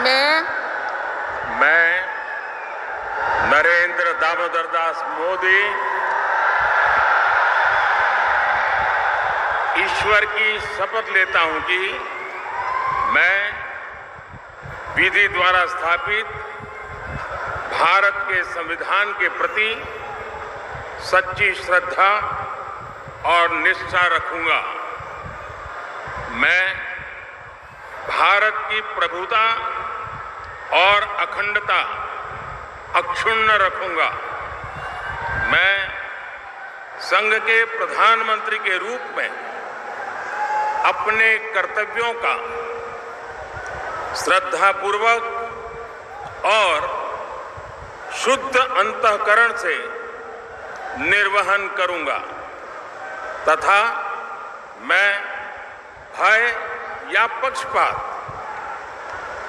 मैं नरेंद्र दामोदर दास मोदी ईश्वर की शपथ लेता हूं कि मैं विधि द्वारा स्थापित भारत के संविधान के प्रति सच्ची श्रद्धा और निष्ठा रखूंगा। मैं भारत की प्रभुता और अखंडता अक्षुण्ण रखूंगा। मैं संघ के प्रधानमंत्री के रूप में अपने कर्तव्यों का श्रद्धापूर्वक और शुद्ध अंतःकरण से निर्वहन करूंगा तथा मैं भय या पक्षपात,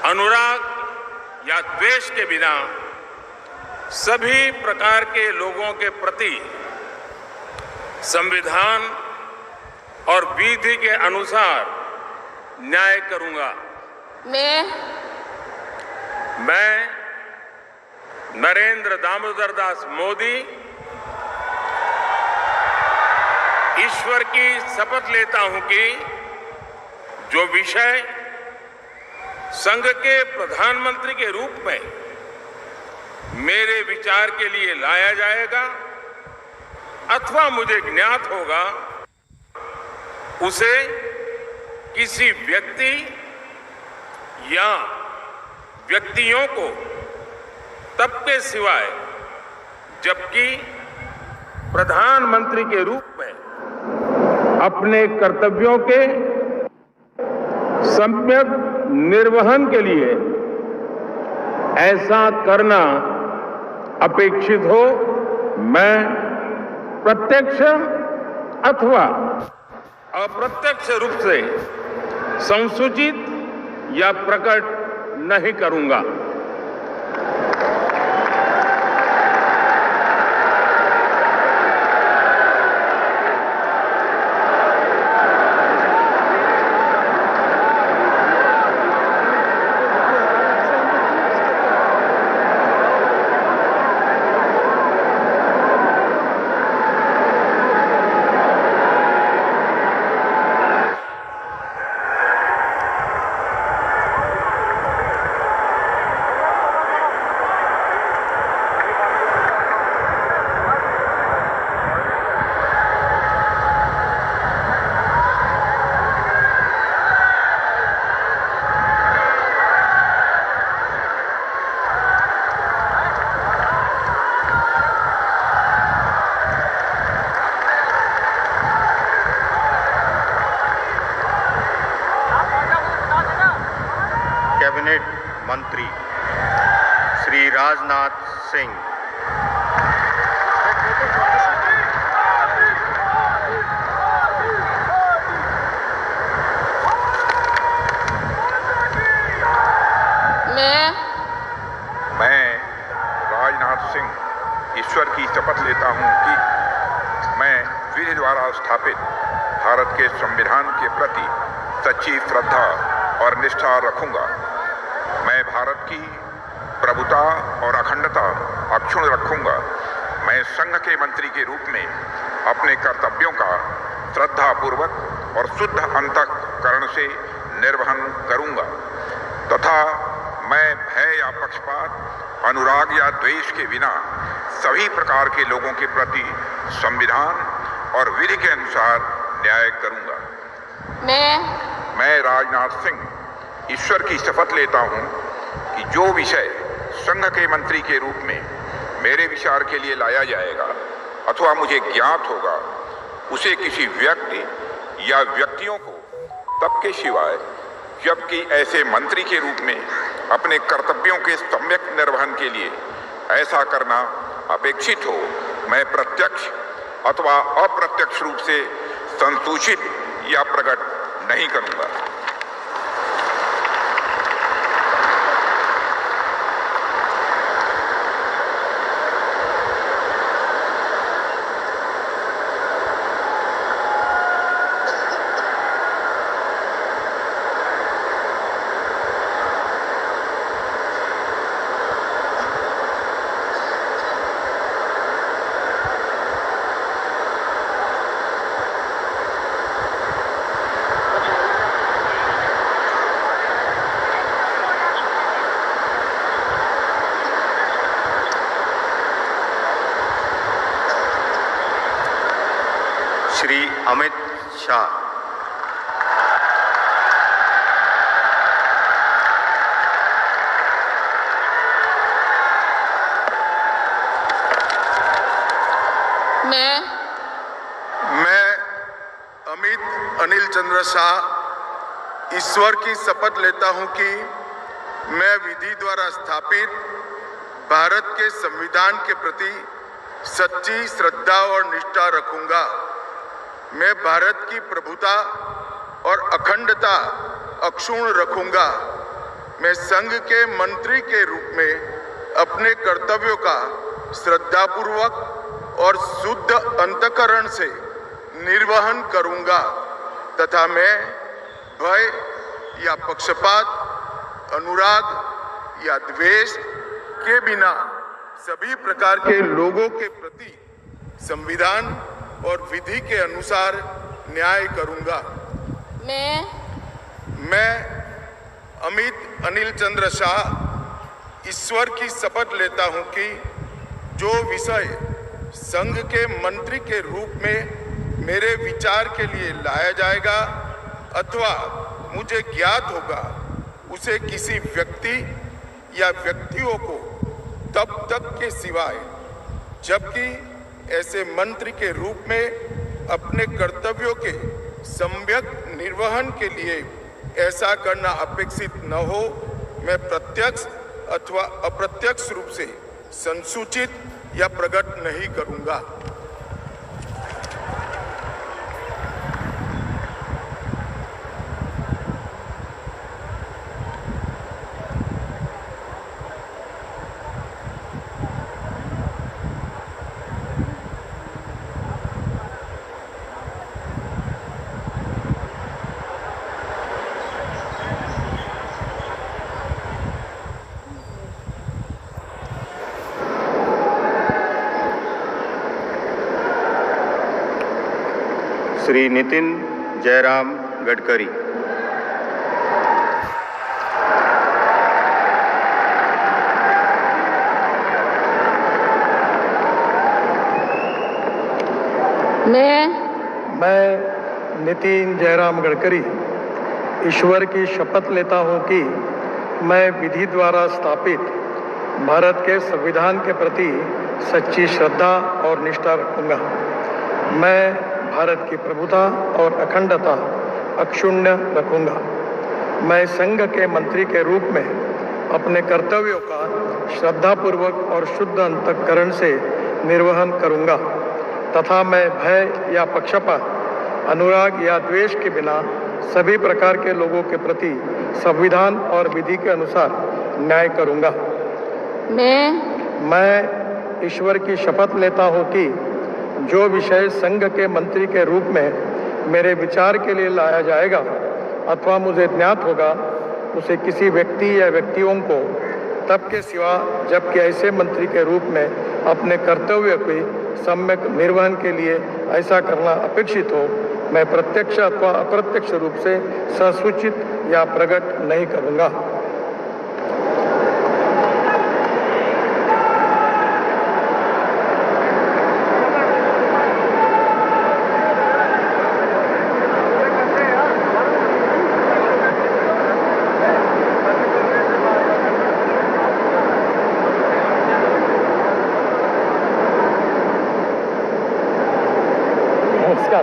अनुराग या द्वेष के बिना सभी प्रकार के लोगों के प्रति संविधान और विधि के अनुसार न्याय करूंगा। मैं नरेंद्र दामोदर दास मोदी ईश्वर की शपथ लेता हूं कि जो विषय संघ के प्रधानमंत्री के रूप में मेरे विचार के लिए लाया जाएगा अथवा मुझे ज्ञात होगा, उसे किसी व्यक्ति या व्यक्तियों को तब के सिवाय जबकि प्रधानमंत्री के रूप में अपने कर्तव्यों के सम्यक निर्वहन के लिए ऐसा करना अपेक्षित हो, मैं प्रत्यक्ष अथवा अप्रत्यक्ष रूप से संसूचित या प्रकट नहीं करूंगा। कैबिनेट मंत्री श्री राजनाथ सिंह। मैं राजनाथ सिंह ईश्वर की शपथ लेता हूं कि मैं विधि द्वारा स्थापित भारत के संविधान के प्रति सच्ची श्रद्धा और निष्ठा रखूंगा। मैं भारत की प्रभुता और अखंडता अक्षुण्ण रखूंगा। मैं संघ के मंत्री के रूप में अपने कर्तव्यों का श्रद्धापूर्वक और शुद्ध अंतःकरण से निर्वहन करूंगा तथा मैं भय या पक्षपात, अनुराग या द्वेष के बिना सभी प्रकार के लोगों के प्रति संविधान और विधि के अनुसार न्याय करूंगा। मैं राजनाथ सिंह ईश्वर की शपथ लेता हूं कि जो विषय संघ के मंत्री के रूप में मेरे विचार के लिए लाया जाएगा अथवा मुझे ज्ञात होगा, उसे किसी व्यक्ति या व्यक्तियों को तब के सिवाय जबकि ऐसे मंत्री के रूप में अपने कर्तव्यों के सम्यक निर्वहन के लिए ऐसा करना अपेक्षित हो, मैं प्रत्यक्ष अथवा अप्रत्यक्ष रूप से संसूचित या प्रकट नहीं करूंगा। अमित शाह। मैं अमित अनिल चंद्र शाह ईश्वर की शपथ लेता हूं कि मैं विधि द्वारा स्थापित भारत के संविधान के प्रति सच्ची श्रद्धा और निष्ठा रखूंगा। मैं भारत की प्रभुता और अखंडता अक्षुण्ण रखूंगा। मैं संघ के मंत्री के रूप में अपने कर्तव्यों का श्रद्धापूर्वक और शुद्ध अंतःकरण से निर्वहन करूंगा तथा मैं भय या पक्षपात, अनुराग या द्वेष के बिना सभी प्रकार के लोगों के प्रति संविधान और विधि के अनुसार न्याय करूंगा। मैं अमित अनिल चंद्र शाह ईश्वर की शपथ लेता हूं कि जो विषय संघ के मंत्री के रूप में मेरे विचार के लिए लाया जाएगा अथवा मुझे ज्ञात होगा उसे किसी व्यक्ति या व्यक्तियों को तब तक के सिवाय जबकि ऐसे मंत्री के रूप में अपने कर्तव्यों के सम्यक निर्वहन के लिए ऐसा करना अपेक्षित न हो, मैं प्रत्यक्ष अथवा अप्रत्यक्ष रूप से संसूचित या प्रकट नहीं करूंगा। श्री नितिन जयराम गडकरी। मैं नितिन जयराम गडकरी ईश्वर की शपथ लेता हूं कि मैं विधि द्वारा स्थापित भारत के संविधान के प्रति सच्ची श्रद्धा और निष्ठा रखूंगा। मैं भारत की प्रभुता और अखंडता अक्षुण्ण रखूंगा। मैं संघ के मंत्री के रूप में अपने कर्तव्यों का श्रद्धापूर्वक और शुद्ध अंतःकरण से निर्वहन करूंगा तथा मैं भय या पक्षपात, अनुराग या द्वेष के बिना सभी प्रकार के लोगों के प्रति संविधान और विधि के अनुसार न्याय करूंगा। मैं ईश्वर की शपथ लेता हूं कि जो विषय संघ के मंत्री के रूप में मेरे विचार के लिए लाया जाएगा अथवा मुझे ज्ञात होगा उसे किसी व्यक्ति या व्यक्तियों को तब के सिवा जबकि ऐसे मंत्री के रूप में अपने कर्तव्य के सम्यक निर्वहन के लिए ऐसा करना अपेक्षित हो, मैं प्रत्यक्ष अथवा अप्रत्यक्ष रूप से संसूचित या प्रकट नहीं करूंगा।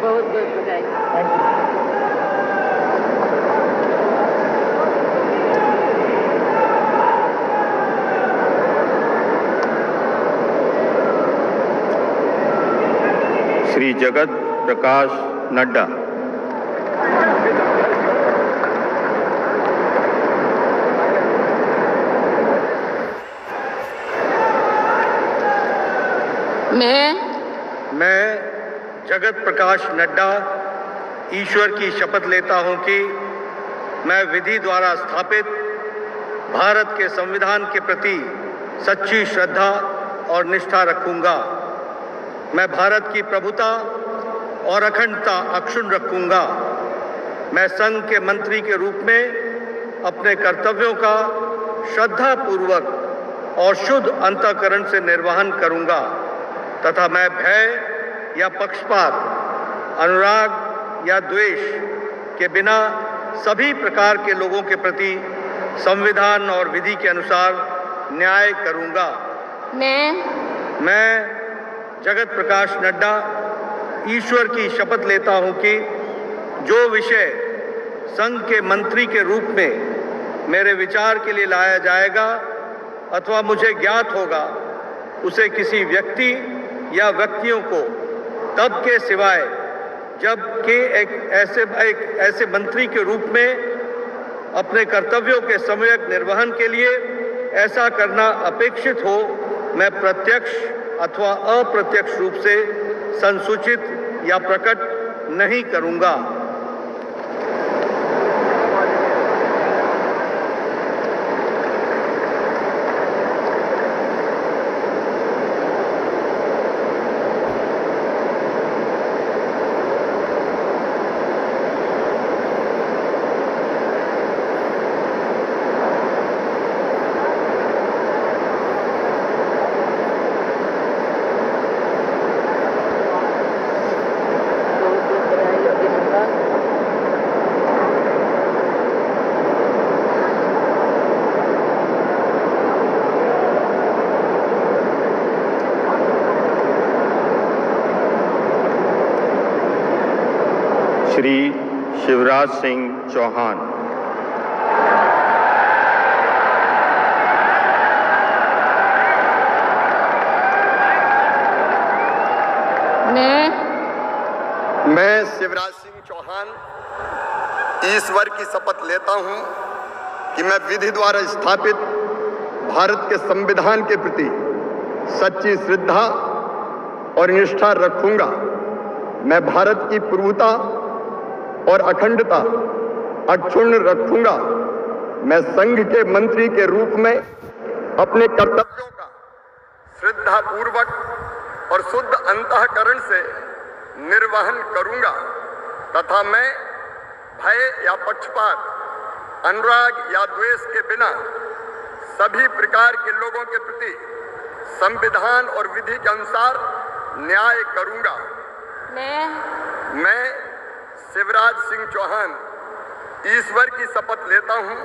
बहुत बहुत बधाई। श्री जगत प्रकाश नड्डा। मैं जगत प्रकाश नड्डा ईश्वर की शपथ लेता हूं कि मैं विधि द्वारा स्थापित भारत के संविधान के प्रति सच्ची श्रद्धा और निष्ठा रखूंगा। मैं भारत की प्रभुता और अखंडता अक्षुण्ण रखूंगा। मैं संघ के मंत्री के रूप में अपने कर्तव्यों का श्रद्धापूर्वक और शुद्ध अंतःकरण से निर्वहन करूंगा तथा मैं भय या पक्षपात, अनुराग या द्वेष के बिना सभी प्रकार के लोगों के प्रति संविधान और विधि के अनुसार न्याय करूंगा। मैं जगत प्रकाश नड्डा ईश्वर की शपथ लेता हूं कि जो विषय संघ के मंत्री के रूप में मेरे विचार के लिए लाया जाएगा अथवा मुझे ज्ञात होगा, उसे किसी व्यक्ति या व्यक्तियों को तब के सिवाय जबकि एक ऐसे मंत्री के रूप में अपने कर्तव्यों के सम्यक निर्वहन के लिए ऐसा करना अपेक्षित हो, मैं प्रत्यक्ष अथवा अप्रत्यक्ष रूप से संसूचित या प्रकट नहीं करूंगा। श्री शिवराज सिंह चौहान। मैं शिवराज सिंह चौहान ईश्वर की शपथ लेता हूं कि मैं विधि द्वारा स्थापित भारत के संविधान के प्रति सच्ची श्रद्धा और निष्ठा रखूंगा। मैं भारत की प्रभुता और अखंडता अक्षुण्ण रखूंगा। मैं संघ के मंत्री के रूप में अपने कर्तव्यों का श्रद्धापूर्वक और शुद्ध अंतःकरण से निर्वहन करूंगा तथा मैं भय या पक्षपात, अनुराग या द्वेष के बिना सभी प्रकार के लोगों के प्रति संविधान और विधि के अनुसार न्याय करूंगा। मैं शिवराज सिंह चौहान ईश्वर की शपथ लेता हूं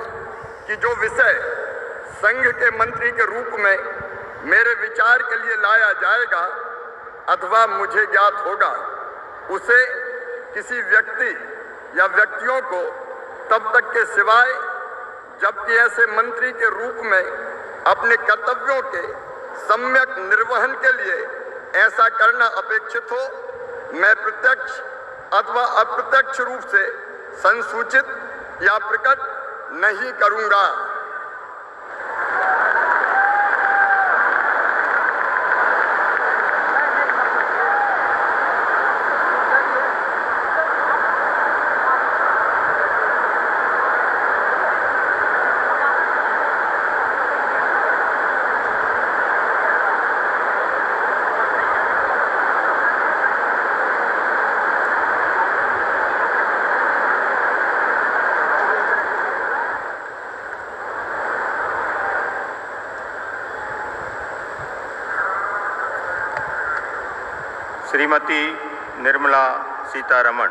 कि जो विषय संघ के मंत्री के रूप में मेरे विचार के लिए लाया जाएगा अथवा मुझे ज्ञात होगा, उसे किसी व्यक्ति या व्यक्तियों को तब तक के सिवाय जबकि ऐसे मंत्री के रूप में अपने कर्तव्यों के सम्यक निर्वहन के लिए ऐसा करना अपेक्षित हो, मैं प्रत्यक्ष अथवा अप्रत्यक्ष रूप से संसूचित या प्रकट नहीं करूंगा। Shrimati Nirmala Sitharaman.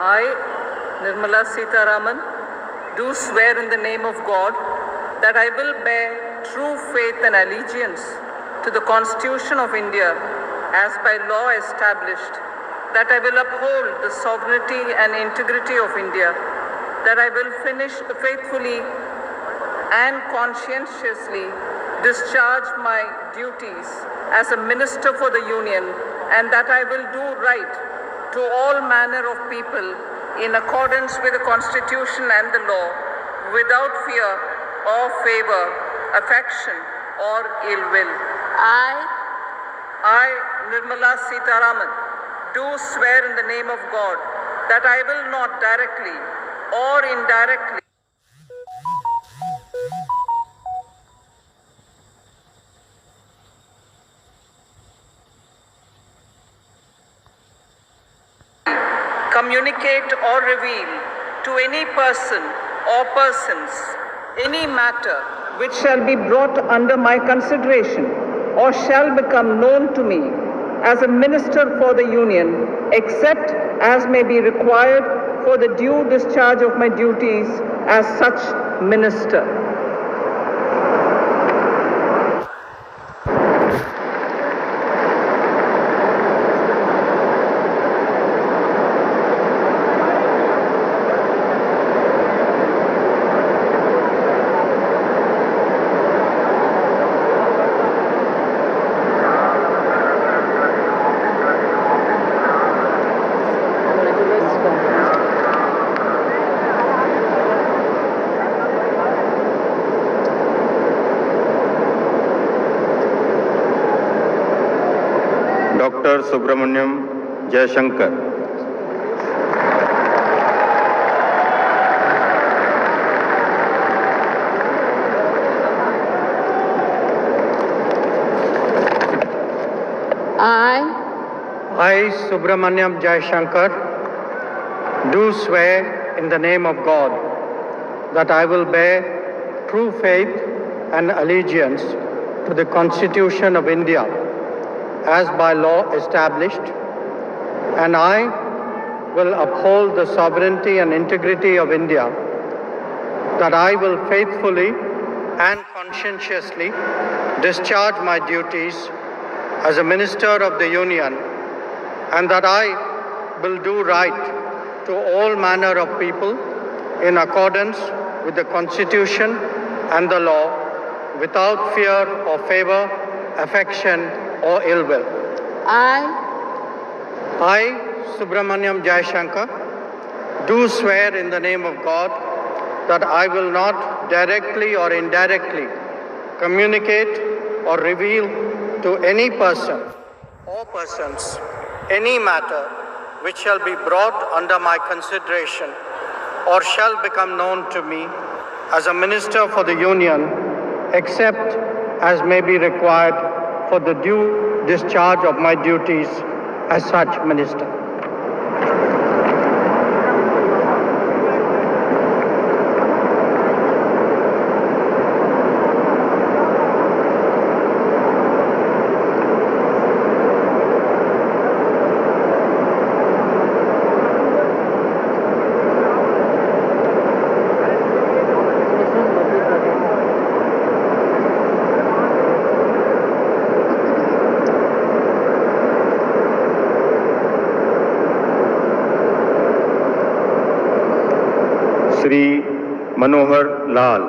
I, Nirmala Sitharaman, do swear in the name of God that I will bear true faith and allegiance to the Constitution of India as by law established, that I will uphold the sovereignty and integrity of India, that I will faithfully and conscientiously discharge my duties as a minister for the Union, and that I will do right to all manner of people in accordance with the Constitution and the law, without fear or favor, affection or ill will. I, Nirmala Sitharaman, do swear in the name of God that I will not directly or indirectly communicate or reveal to any person or persons, any matter which shall be brought under my consideration or shall become known to me as a minister for the Union, except as may be required for the due discharge of my duties as such minister. Doctor Subramaniam Jaishankar. I, Subramaniam Jayashankar, do swear in the name of God that I will bear true faith and allegiance to the Constitution of India as by law established, and I will uphold the sovereignty and integrity of India, that I will faithfully and conscientiously discharge my duties as a Minister of the Union, and that I will do right to all manner of people in accordance with the Constitution and the law, without fear or favor, affection or ill will. I, Subramaniam Jayashankar, do swear in the name of God that I will not directly or indirectly communicate or reveal to any person or persons any matter which shall be brought under my consideration or shall become known to me as a Minister for the Union, except as may be required for the due discharge of my duties as such Minister. Shri Manohar Lal.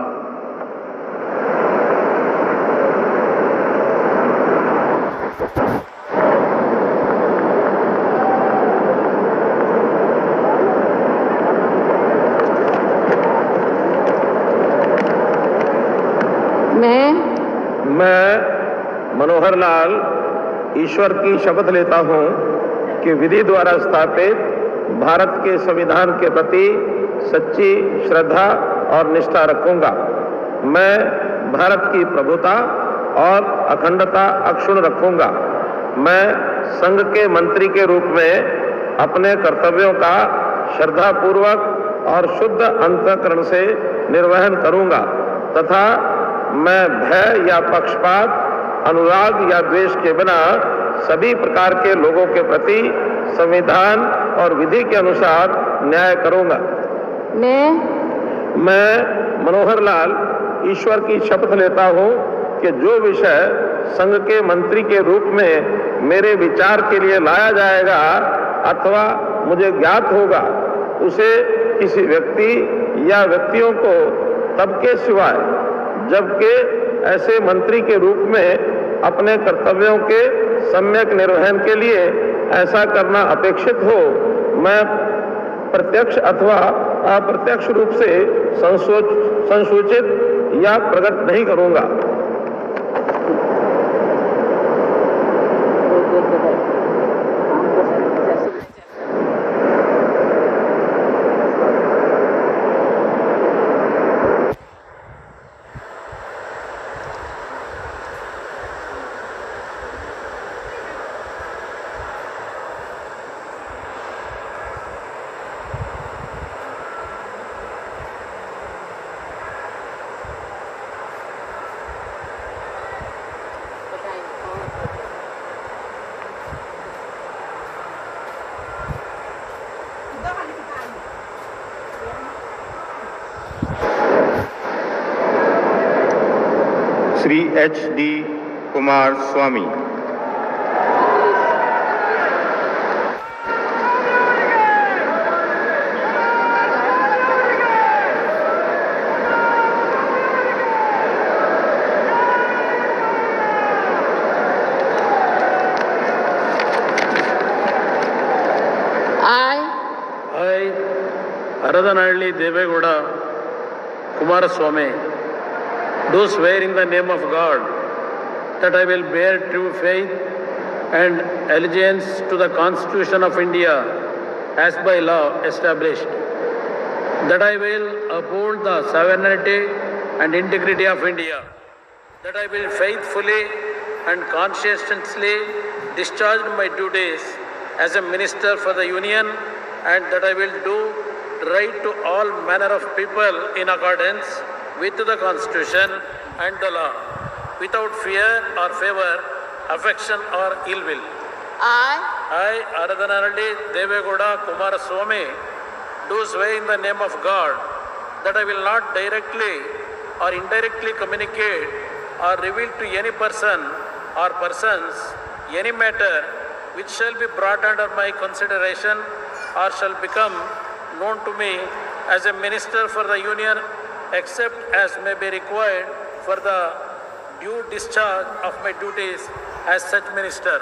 मैं मनोहर लाल ईश्वर की शपथ लेता हूं कि विधि द्वारा स्थापित भारत के संविधान के प्रति सच्ची श्रद्धा और निष्ठा रखूंगा। मैं भारत की प्रभुता और अखंडता अक्षुण्ण रखूंगा। मैं संघ के मंत्री के रूप में अपने कर्तव्यों का श्रद्धापूर्वक और शुद्ध अंतःकरण से निर्वहन करूंगा तथा मैं भय या पक्षपात, अनुराग या द्वेष के बिना सभी प्रकार के लोगों के प्रति संविधान और विधि के अनुसार न्याय करूंगा। मैं मनोहर लाल ईश्वर की शपथ लेता हूं कि जो विषय संघ के मंत्री के रूप में मेरे विचार के लिए लाया जाएगा अथवा मुझे ज्ञात होगा, उसे किसी व्यक्ति या व्यक्तियों को तब के सिवाय जबकि ऐसे मंत्री के रूप में अपने कर्तव्यों के सम्यक निर्वहन के लिए ऐसा करना अपेक्षित हो, मैं प्रत्यक्ष अथवा अप्रत्यक्ष रूप से संसूचित या प्रकट नहीं करूंगा। Shri HD Kumar Swami. I, Aradhanalli Devegowda Kumaraswamy, do swear in the name of God that I will bear true faith and allegiance to the Constitution of India as by law established, that I will uphold the sovereignty and integrity of India, that I will faithfully and conscientiously discharge my duties as a Minister for the Union, and that I will do right to all manner of people in accordance with the Constitution and the law, without fear or favor, affection or ill will. I, Aradhanalli Devegowda Kumaraswamy, do swear in the name of God that I will not directly or indirectly communicate or reveal to any person or persons any matter which shall be brought under my consideration or shall become known to me as a Minister for the Union, except as may be required for the due discharge of my duties as such Minister.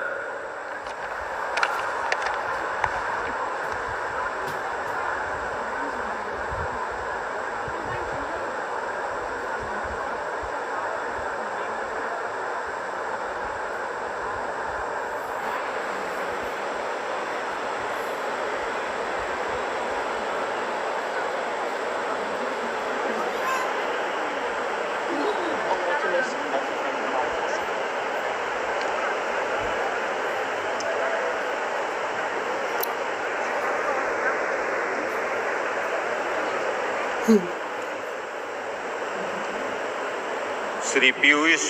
Shri Piyush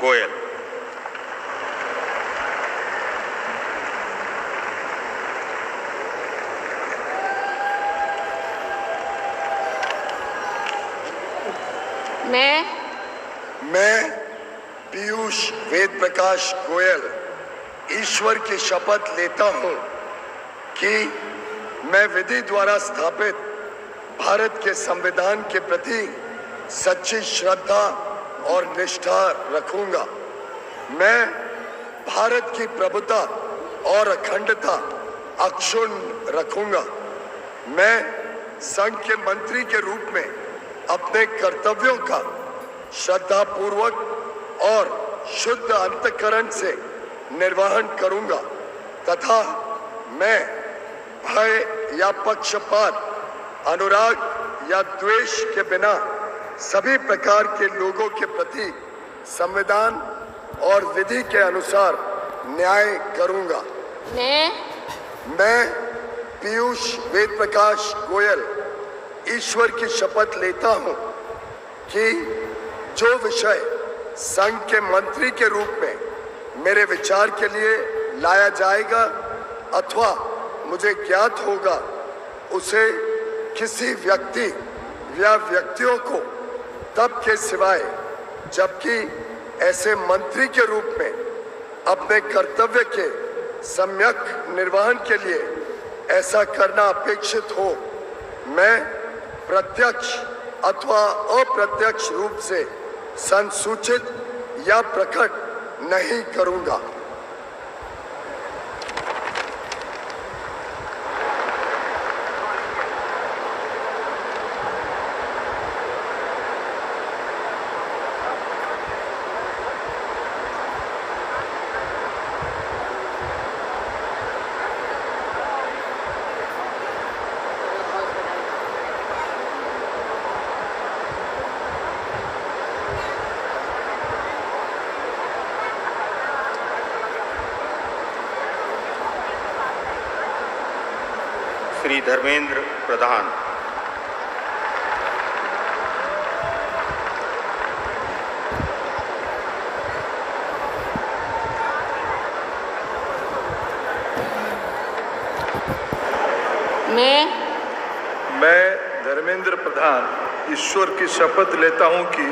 Goyal. मैं पीयूष वेद प्रकाश गोयल ईश्वर की शपथ लेता हूं कि मैं विधि द्वारा स्थापित भारत के संविधान के प्रति सच्ची श्रद्धा और निष्ठा रखूंगा। मैं भारत की प्रभुता और अखंडता अक्षुण्ण रखूंगा। मैं संघ के मंत्री के रूप में अपने कर्तव्यों का श्रद्धापूर्वक और शुद्ध अंतःकरण से निर्वहन करूंगा तथा मैं भय या पक्षपात, अनुराग या द्वेष के बिना सभी प्रकार के लोगों के प्रति संविधान और विधि के अनुसार न्याय करूंगा। मैं पीयूष वेद प्रकाश गोयल ईश्वर की शपथ लेता हूं कि जो विषय संघ के मंत्री के रूप में मेरे विचार के लिए लाया जाएगा अथवा मुझे ज्ञात होगा उसे किसी व्यक्ति या व्यक्तियों को तब के सिवाय जबकि ऐसे मंत्री के रूप में अपने कर्तव्य के सम्यक निर्वहन के लिए ऐसा करना अपेक्षित हो, मैं प्रत्यक्ष अथवा अप्रत्यक्ष रूप से संसूचित या प्रकट नहीं करूंगा। श्री धर्मेंद्र प्रधान। मैं धर्मेंद्र प्रधान ईश्वर की शपथ लेता हूं कि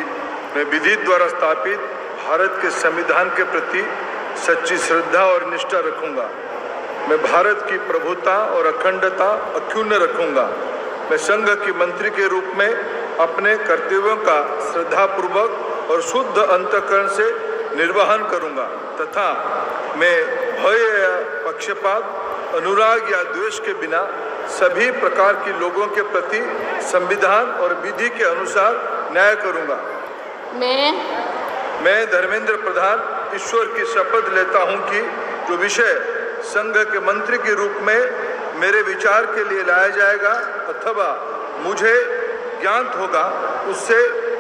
मैं विधि द्वारा स्थापित भारत के संविधान के प्रति सच्ची श्रद्धा और निष्ठा रखूंगा। मैं भारत की प्रभुता और अखंडता अक्षुण्ण रखूंगा। मैं संघ की मंत्री के रूप में अपने कर्तव्यों का श्रद्धापूर्वक और शुद्ध अंतःकरण से निर्वहन करूंगा तथा मैं भय या पक्षपात, अनुराग या द्वेष के बिना सभी प्रकार के लोगों के प्रति संविधान और विधि के अनुसार न्याय करूंगा। मैं धर्मेंद्र प्रधान ईश्वर की शपथ लेता हूं कि जो विषय संघ के मंत्री के रूप में मेरे विचार के लिए लाया जाएगा अथवा मुझे ज्ञात होगा उससे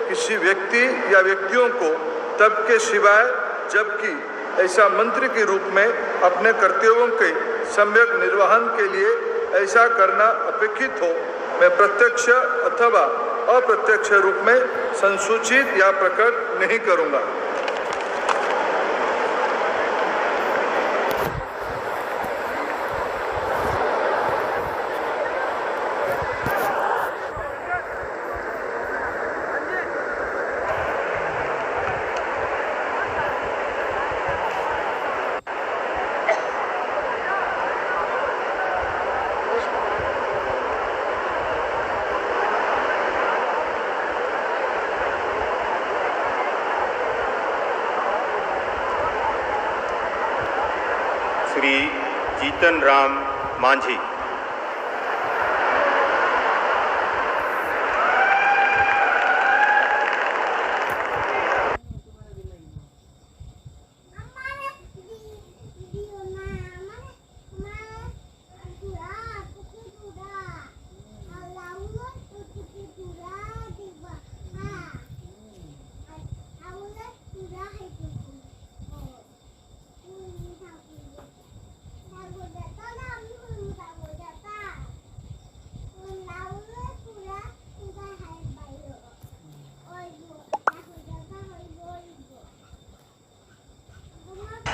किसी व्यक्ति या व्यक्तियों को तब के सिवाय जबकि ऐसा मंत्री के रूप में अपने कर्तव्यों के सम्यक निर्वहन के लिए ऐसा करना अपेक्षित हो मैं प्रत्यक्ष अथवा अप्रत्यक्ष रूप में संसूचित या प्रकट नहीं करूंगा। श्री जीतन राम मांझी।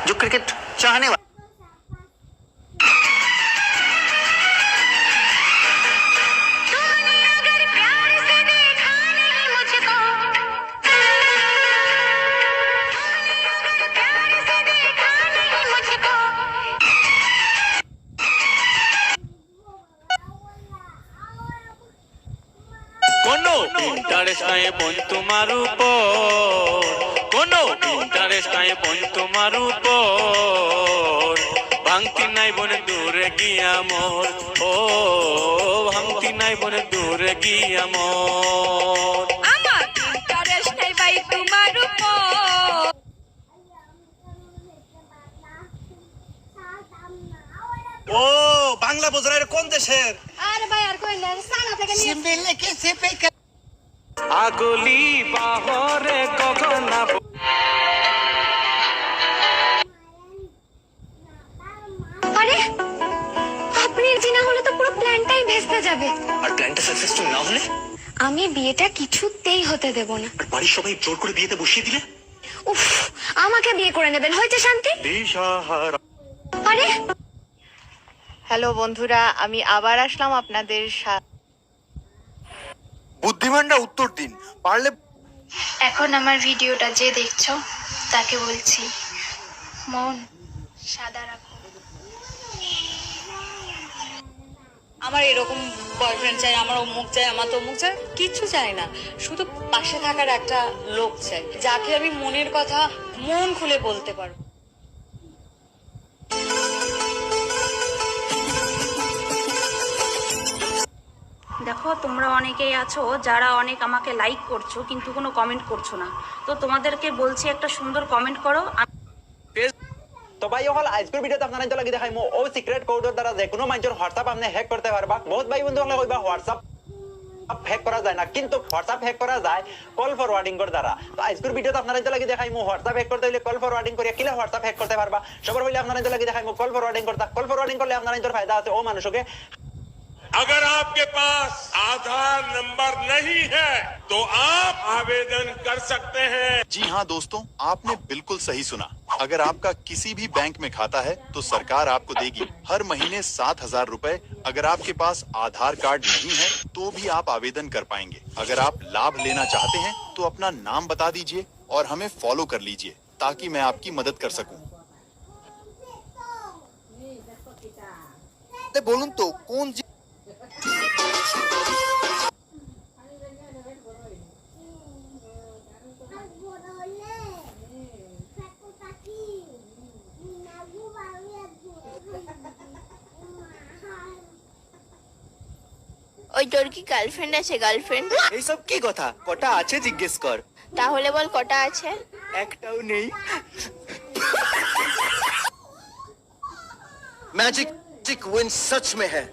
जो क्रिकेट चाहने वाले কোনো ইন্টারেস্ট নাই বোন তোমার উপর, কোনো ইন্টারেস্ট নাই বোন তোমার উপর, ভাঙতি নাই বোন দূরে গিয়া মোর, ও ভাঙতি নাই বোন দূরে গিয়া মোর। আমার ইন্টারেস্ট নাই ভাই তোমার উপর। ও বাংলা বোঝার কোন দেশের? আরে ভাই আর কই না সানা থেকে নিয়ে সিম্বলে কে সেপে আগলি বাহরে গগনা আরে আপনি জিনা হলে তো পুরো প্ল্যানটাই ভেস্তে যাবে। আর প্ল্যানটা সাকসেসফুল না হলে? আমি বিয়েটা কিছুতেই হতে দেব না। আর বাড়ির সবাই জোর করে বিয়েতে বসিয়ে দিলে? উফ, আমাকে বিয়ে করে নেবেন হয়েছে শান্তি। দিশাহারা। আরে হ্যালো বন্ধুরা, আমি আবার আসলাম আপনাদের সাথে। বুদ্ধিমানরা উত্তর দিন পারলে। এখন আমার ভিডিওটা যে দেখছো তাকে বলছি মন সাদা রাখো। আমার এরকম বয়ফ্রেন্ড চাই, আমার অমুক চাই, আমার তো অমুক চাই, কিচ্ছু চাই না। শুধু পাশে থাকার একটা লোক চাই, যাকে আমি মনের কথা মন খুলে বলতে পারবো। দেখো তোমরা অনেকেই আছো যারা অনেক আমাকে লাইক করছো কিন্তু কোনো কমেন্ট করছো না, তো তোমাদেরকে বলছি একটা সুন্দর কমেন্ট করো। তো ভাই হল আজকের ভিডিওতে আপনারা তো লাগি দেখাইমু ও সিক্রেট কোডের দ্বারা যে কোনো মানুষের হোয়াটসঅ্যাপ আপনি হ্যাক করতে পারবা। বহুত ভাই বন্ধু হলে কইবা হোয়াটসঅ্যাপ হ্যাক করা যায় না, কিন্তু হোয়াটসঅ্যাপ হ্যাক করা যায় কল ফরওয়ার্ডিং এর দ্বারা। তো আজকের ভিডিওতে আপনারা তো লাগি দেখাইমু হোয়াটসঅ্যাপ হ্যাক করতে হলে কল ফরওয়ার্ডিং করে কিলা হোয়াটসঅ্যাপ হ্যাক করতে পারবা। সবার হইলে আপনারা তো লাগি দেখাইমু কল ফরওয়ার্ডিং করতে। কল ফরওয়ার্ডিং করলে আপনারা তো ফায়দা আছে ও মানুষকে। अगर आपके पास आधार नंबर नहीं है तो आप आवेदन कर सकते हैं। जी हाँ दोस्तों, आपने बिल्कुल सही सुना। अगर आपका किसी भी बैंक में खाता है तो सरकार आपको देगी हर महीने 7,000 रुपए। अगर आपके पास आधार कार्ड नहीं है तो भी आप आवेदन कर पाएंगे। अगर आप लाभ लेना चाहते हैं तो अपना नाम बता दीजिए और हमें फॉलो कर लीजिए। ताकि मैं आपकी मदद कर सकूं। বলুন তো কোন ওই তোর কি গার্লফ্রেন্ড আছে? গার্লফ্রেন্ড এইসব কি কথা? কটা আছে জিজ্ঞেস কর। তাহলে বল কটা আছে? একটাও নেই। मैजिक विन सच में है।